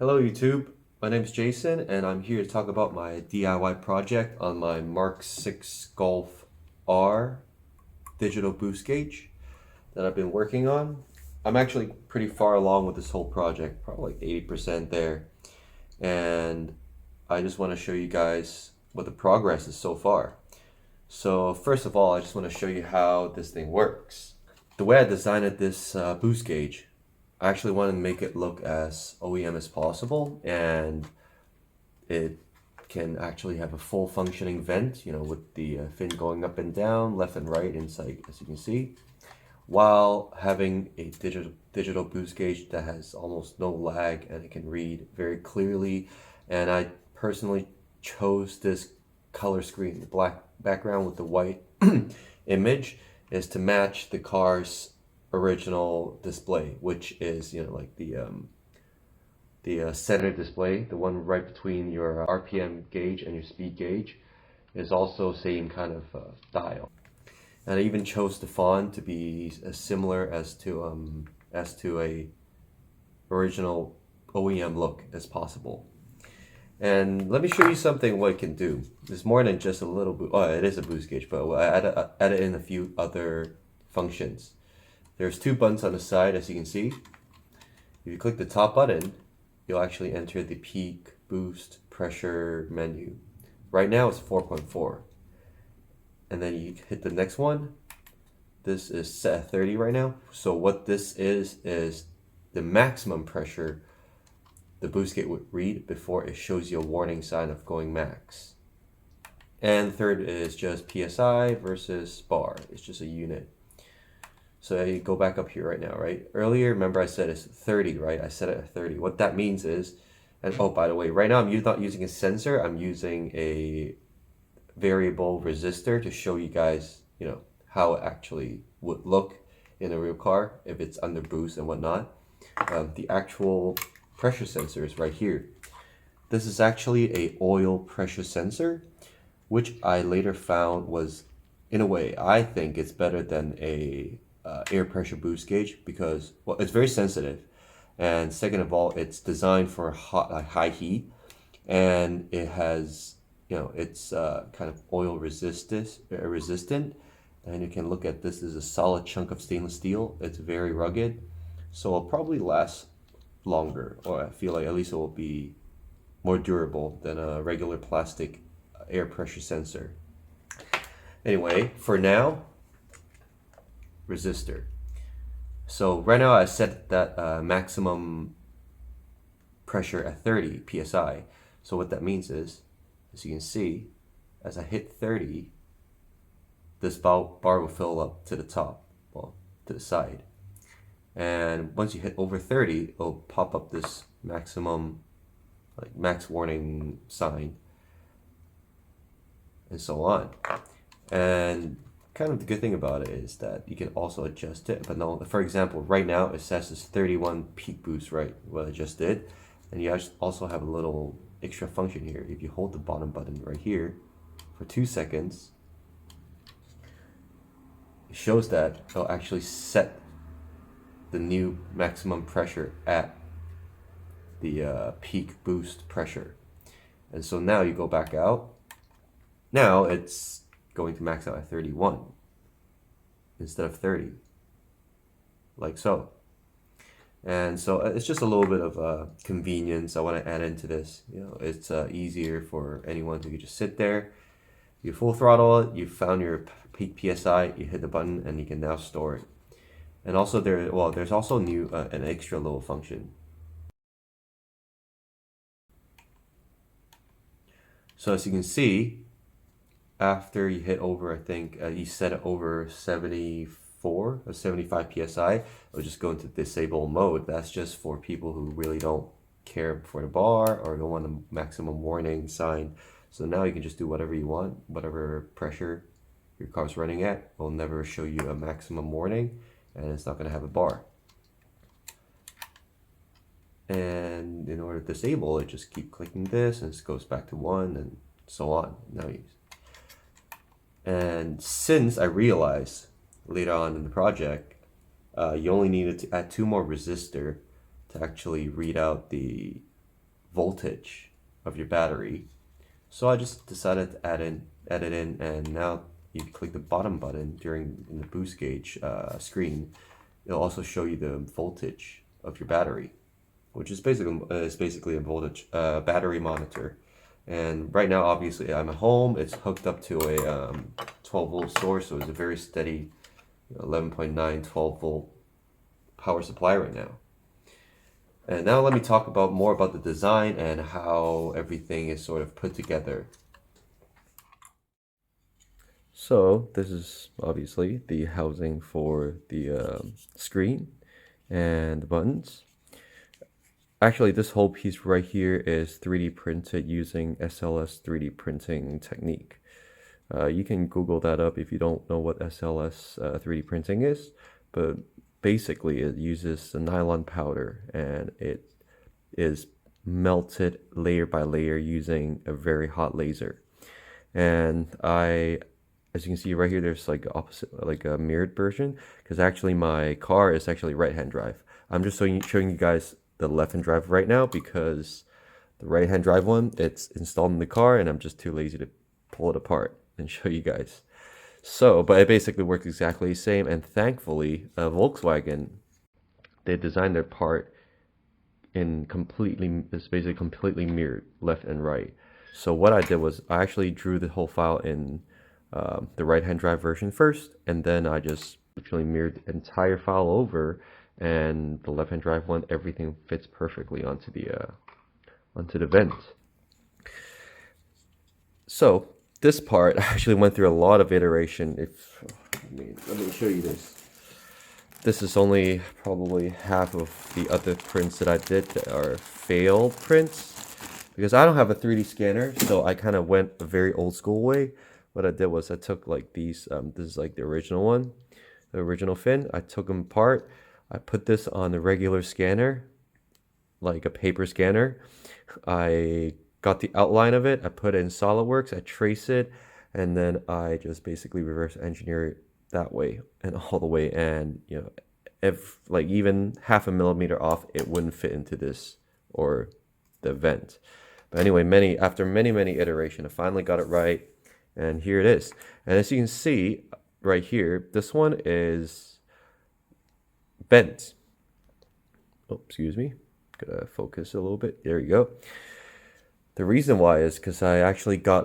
Hello YouTube, my name is Jason and I'm here to talk about my DIY project on my Mark 6 Golf R digital boost gauge that I've been working on. I'm actually pretty far along with this whole project, probably like 80% there, and I just want to show you guys what the progress is so far. So first of all, I just want to show you how this thing works. The way I designed this boost gauge, I actually wanted to make it look as OEM as possible, and it can actually have a full functioning vent, with the fin going up and down, left and right inside, as you can see, while having a digital boost gauge that has almost no lag and it can read very clearly. And I personally chose this color screen, the black background with the white image, is to match the car's original display, which is like the center display, the one right between your RPM gauge and your speed gauge, is also same kind of dial. And I even chose the font to be as similar as to a original OEM look as possible. And let me show you something what it can do. It's more than just a little boost. Oh, it is a boost gauge, but I added in a few other functions. There's two buttons on the side, as you can see. If you click the top button, you'll actually enter the peak boost pressure menu. Right now it's 4.4. And then you hit the next one. This is set at 30 right now. So what this is the maximum pressure the boost gauge would read before it shows you a warning sign of going max. And third is just PSI versus bar. It's just a unit. So you go back up here right now, right? Earlier, remember I said it's 30, right? I set it at 30. What that means is, and oh, by the way, right now I'm not using a sensor. I'm using a variable resistor to show you guys, how it actually would look in a real car if it's under boost and whatnot. The actual pressure sensor is right here. This is actually a oil pressure sensor, which I later found was, in a way, I think it's better than a air pressure boost gauge because, well, it's very sensitive, and second of all, it's designed for high heat, and it has, it's kind of oil resistant, and you can look at this as a solid chunk of stainless steel. It's very rugged, so it'll probably last longer, or I feel like at least it will be more durable than a regular plastic air pressure sensor. Anyway, for now, resistor. So right now I set that maximum pressure at 30 psi. So what that means is, as you can see, as I hit 30, this bar will fill up to the top, well, to the side. And once you hit over 30, it'll pop up this maximum, like max warning sign, and so on. And kind of the good thing about it is that you can also adjust it. But no, for example, right now it says it's 31 peak boost, right? What I just did. And you also have a little extra function here. If you hold the bottom button right here for 2 seconds, it shows that it'll actually set the new maximum pressure at the peak boost pressure. And so now you go back out. Now it's going to max out at 31 instead of 30, like so. And so it's just a little bit of convenience I want to add into this. It's easier for anyone who could just sit there. You full throttle it, you found your peak PSI, you hit the button, and you can now store it. And also there's also an extra little function. So as you can see, after you hit over, I think you set it over 74 or 75 psi, it'll just go into disable mode. That's just for people who really don't care for the bar or don't want a maximum warning sign. So now you can just do whatever you want, whatever pressure your car's running at. Will never show you a maximum warning, and it's not going to have a bar. And in order to disable it, just keep clicking this, and it goes back to 1, and so on. And since I realized later on in the project, you only needed to add 2 more resistor to actually read out the voltage of your battery. So I just decided to add it in, and now you click the bottom button in the boost gauge screen. It'll also show you the voltage of your battery, which is basically a voltage battery monitor. And right now, obviously, I'm at home. It's hooked up to a 12-volt source, so it's a very steady 11.9 12-volt power supply right now. And now let me talk about more about the design and how everything is sort of put together. So this is obviously the housing for the screen and the buttons. Actually, this whole piece right here is 3D printed using SLS 3D printing technique. You can Google that up if you don't know what SLS 3D printing is, but basically it uses a nylon powder and it is melted layer by layer using a very hot laser. And as you can see right here, there's like opposite, like a mirrored version, because actually my car is actually right-hand drive. I'm just showing you guys the left-hand drive right now because the right-hand drive one, it's installed in the car and I'm just too lazy to pull it apart and show you guys. So, but it basically works exactly the same, and thankfully, Volkswagen, they designed their part it's basically completely mirrored left and right. So what I did was I actually drew the whole file in the right-hand drive version first, and then I just literally mirrored the entire file over, and the left-hand drive one, everything fits perfectly onto the vent. So this part actually went through a lot of iteration. Let me show you this. This is only probably half of the other prints that I did that are failed prints, because I don't have a 3D scanner, so I kind of went a very old school way. What I did was I took like these, this is like the original one, the original fin. I took them apart. I put this on the regular scanner, like a paper scanner. I got the outline of it. I put it in SolidWorks. I trace it, and then I just basically reverse engineer it that way and all the way. And you know, if like even half a millimeter off, it wouldn't fit into this or the vent. But anyway, after many iteration, I finally got it right, and here it is. And as you can see right here, this one is bent. Oh, excuse me. Gotta focus a little bit. There you go. The reason why is because I actually got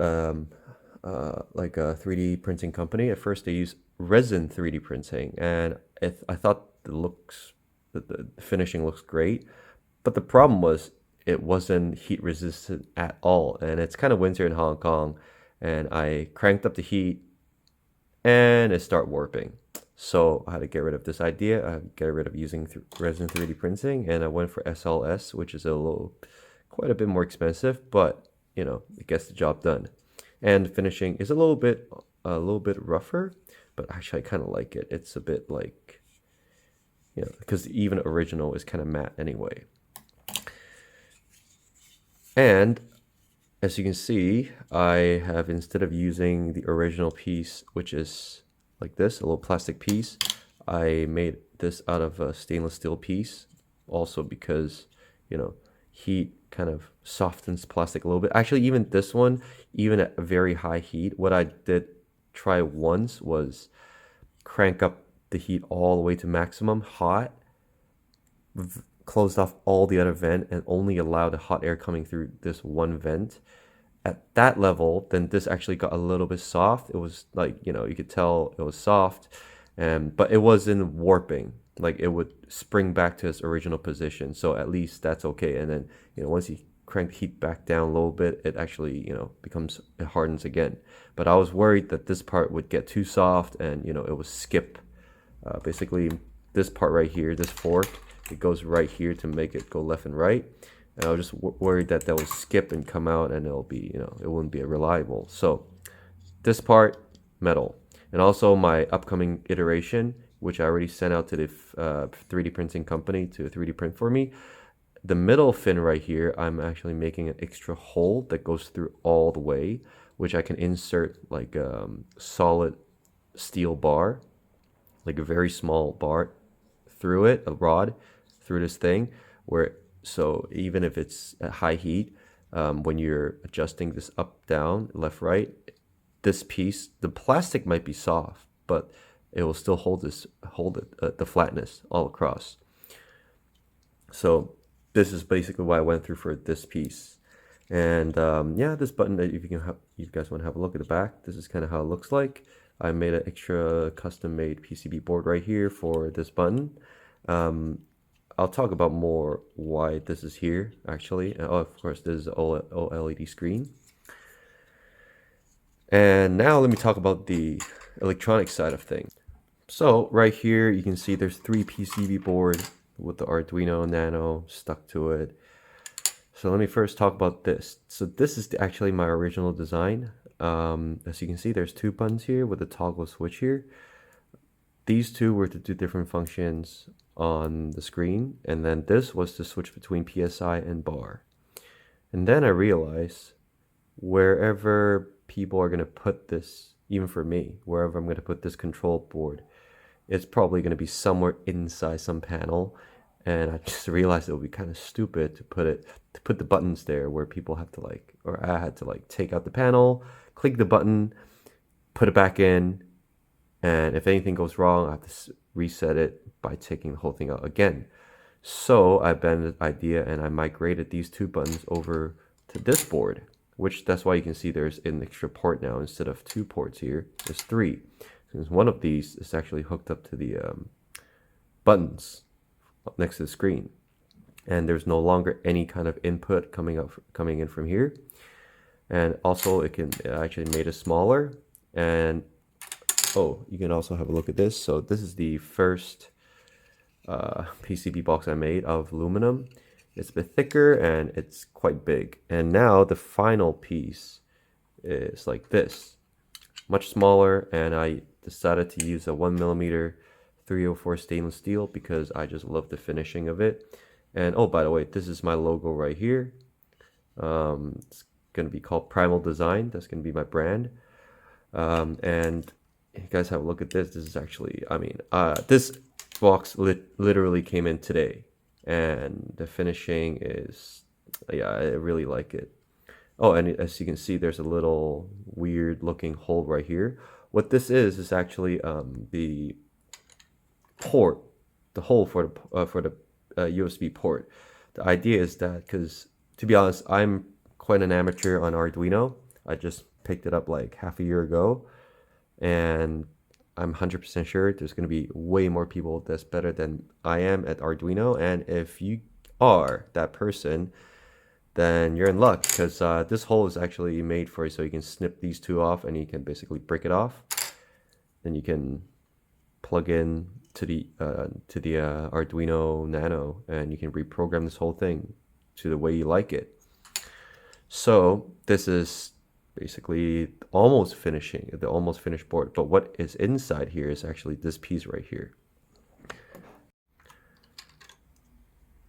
like a 3D printing company. At first, they use resin 3D printing, and I thought the finishing looks great, but the problem was it wasn't heat resistant at all, and it's kind of winter in Hong Kong, and I cranked up the heat, and it started warping. So I had to get rid of this idea. I had to get rid of using resin 3D printing, and I went for SLS, which is quite a bit more expensive, but you know, it gets the job done. And finishing is a little bit rougher, but actually I kind of like it. It's a bit like, you know, because even original is kind of matte anyway. And as you can see, I have, instead of using the original piece, which is like this, a little plastic piece, I made this out of a stainless steel piece, also because, you know, heat kind of softens plastic a little bit. Actually, even this one, even at very high heat, what I did try once was crank up the heat all the way to maximum hot, closed off all the other vent, and only allowed the hot air coming through this one vent. At that level, then this actually got a little bit soft. It was like, you know, you could tell it was soft, but it wasn't warping. Like it would spring back to its original position. So at least that's okay. And then, you know, once you crank the heat back down a little bit, it actually, you know, it hardens again. But I was worried that this part would get too soft and, you know, it would skip. Basically, this part right here, this fork, it goes right here to make it go left and right. And I was just worried that would skip and come out, and it'll be, you know, it wouldn't be reliable. So this part, metal. And also my upcoming iteration, which I already sent out to the 3D printing company to 3D print for me. The middle fin right here, I'm actually making an extra hole that goes through all the way, which I can insert like a solid steel bar, like a very small bar through it, a rod through this thing, where So even if it's at high heat, when you're adjusting this up, down, left, right, this piece, the plastic might be soft, but it will still hold the flatness all across. So this is basically what I went through for this piece. And yeah, this button, if you guys want to have a look at the back, this is kind of how it looks like. I made an extra custom made PCB board right here for this button. I'll talk about more why this is here actually. Oh, of course, this is an OLED screen. And now let me talk about the electronic side of things. So right here, you can see there's 3 PCB board with the Arduino Nano stuck to it. So let me first talk about this. So this is actually my original design. As you can see, there's 2 buttons here with a toggle switch here. These 2 were to do different functions on the screen, and then this was to switch between PSI and bar. And then I realized wherever people are going to put this, even for me, wherever I'm going to put this control board, it's probably going to be somewhere inside some panel. And I just realized it would be kind of stupid to put the buttons there where people have to I had to take out the panel, click the button, put it back in, and if anything goes wrong, I have to reset it by taking the whole thing out again. So I abandoned the idea and I migrated these 2 buttons over to this board, which that's why you can see there's an extra port now. Instead of 2 ports here, there's 3. Since one of these is actually hooked up to the buttons next to the screen, and there's no longer any kind of input coming in from here. And also it actually made it smaller. And oh, you can also have a look at this. So this is the first PCB box I made of aluminum. It's a bit thicker and it's quite big. And now the final piece is like this, much smaller, and I decided to use a 1mm 304 stainless steel because I just love the finishing of it. And oh, by the way, this is my logo right here. It's gonna be called Primal Design. That's gonna be my brand. And you guys have a look at this. This is actually, this box literally came in today, and the finishing is, yeah, I really like it. Oh, and as you can see, there's a little weird looking hole right here. What this is actually the port, the hole for the USB port. The idea is that, because to be honest, I'm quite an amateur on Arduino. I just picked it up like half a year ago, and I'm 100% sure there's going to be way more people that's better than I am at Arduino. And if you are that person, then you're in luck, because this hole is actually made for you, so you can snip these 2 off and you can basically break it off. Then you can plug in to the Arduino Nano, and you can reprogram this whole thing to the way you like it. So this is basically the almost finished board. But what is inside here is actually this piece right here.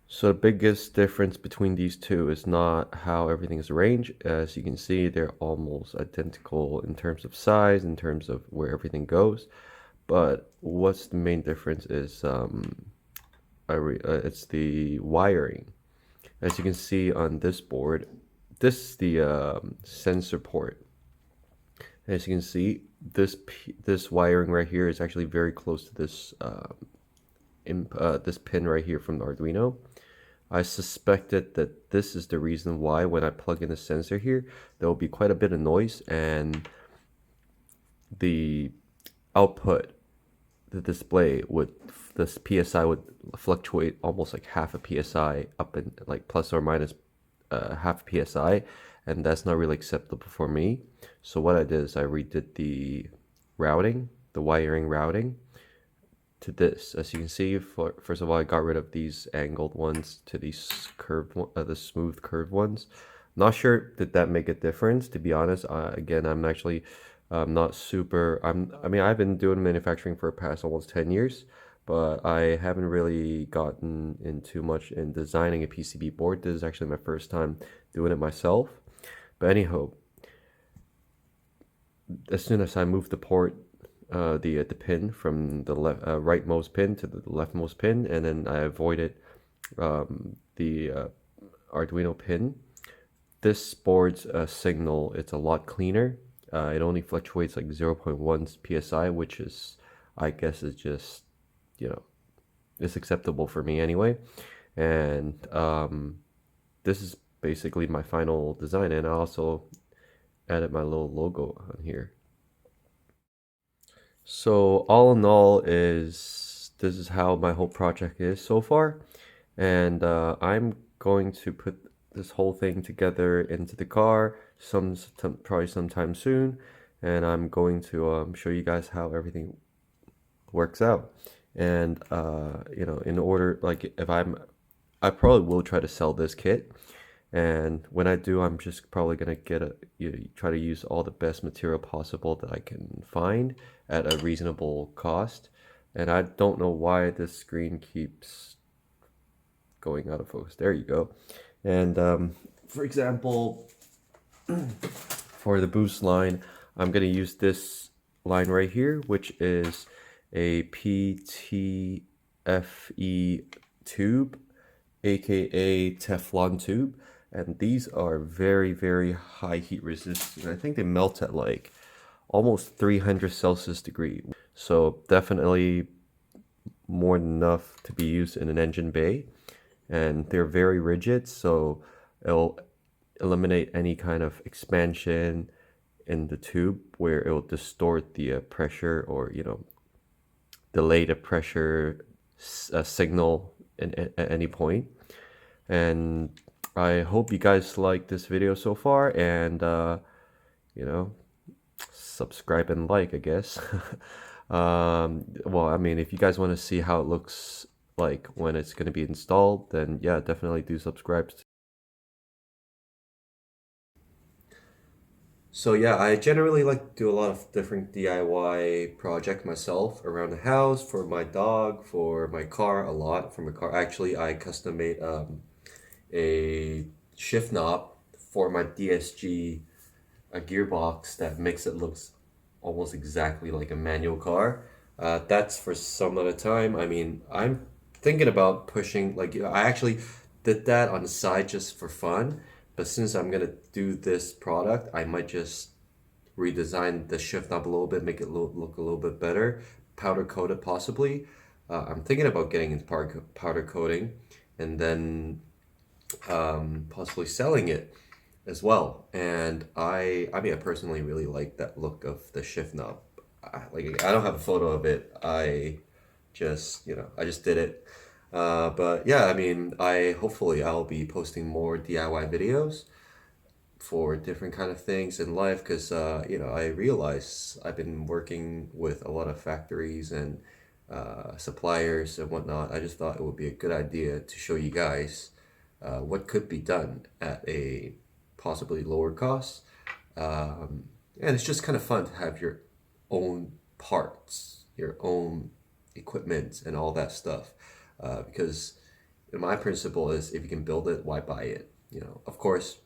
So the biggest difference between these 2 is not how everything is arranged. As you can see, they're almost identical in terms of size, in terms of where everything goes. But what's the main difference is it's the wiring. As you can see on this board, this is the sensor port. As you can see, this wiring right here is actually very close to this this pin right here from the Arduino. I suspected that this is the reason why when I plug in the sensor here, there will be quite a bit of noise, and the output, the display this PSI would fluctuate almost like half a PSI up and like plus or minus half PSI, and that's not really acceptable for me. So what I did is I redid the routing, the wiring routing to this. As you can see, first of all, I got rid of these angled ones to these the smooth curved ones. Not sure did that make a difference, to be honest. Again, I'm actually not super. I've been doing manufacturing for the past almost 10 years, but I haven't really gotten in too much in designing a PCB board. This is actually my first time doing it myself. But anyhow, as soon as I moved the port, the pin from the rightmost pin to the leftmost pin, and then I avoided the Arduino pin. This board's signal, it's a lot cleaner. It only fluctuates like 0.1 psi, which is, I guess, is just, you know, it's acceptable for me anyway. And this is basically my final design, and I also added my little logo on here. So all in all, this is how my whole project is so far, and I'm going to put this whole thing together into the car probably sometime soon, and I'm going to show you guys how everything works out. And you know, in order, like, I probably will try to sell this kit, and when I do, I'm just probably gonna try to use all the best material possible that I can find at a reasonable cost. And I don't know why this screen keeps going out of focus. There you go. And for example, for the boost line, I'm gonna use this line right here, which is a PTFE tube, aka Teflon tube. And these are very, very high heat resistant. I think they melt at like almost 300 Celsius degree. So definitely more than enough to be used in an engine bay. And they're very rigid, so it'll eliminate any kind of expansion in the tube where it will distort the pressure, or, you know, delay the pressure signal at any point. And I hope you guys like this video so far, and you know, subscribe and like, I guess. Well, I mean, if you guys want to see how it looks like when it's going to be installed, then yeah, definitely do subscribe. So yeah, I generally like to do a lot of different DIY projects myself around the house, for my dog, for my car, a lot for my car. Actually, I custom made a shift knob for my DSG, a gearbox that makes it looks almost exactly like a manual car. That's for some other time. I mean, I'm thinking about pushing, like, I actually did that on the side just for fun, but since I'm gonna do this product, I might just redesign the shift knob a little bit, make it look a little bit better, powder coat it possibly. I'm thinking about getting into powder coating, and then possibly selling it as well. And I mean, I personally really like that look of the shift knob. Like, I don't have a photo of it. I just, you know, I just did it. But yeah, I mean, hopefully I'll be posting more DIY videos for different kind of things in life, because you know, I realize I've been working with a lot of factories and suppliers and whatnot. I just thought it would be a good idea to show you guys what could be done at a possibly lower cost. And it's just kind of fun to have your own parts, your own equipment, and all that stuff. Because my principle is, if you can build it, why buy it? You know, of course,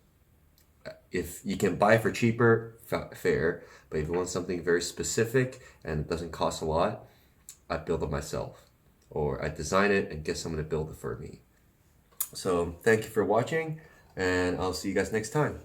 if you can buy for cheaper, fair. But if you want something very specific and it doesn't cost a lot, I build it myself, or I design it and get someone to build it for me. So thank you for watching, and I'll see you guys next time.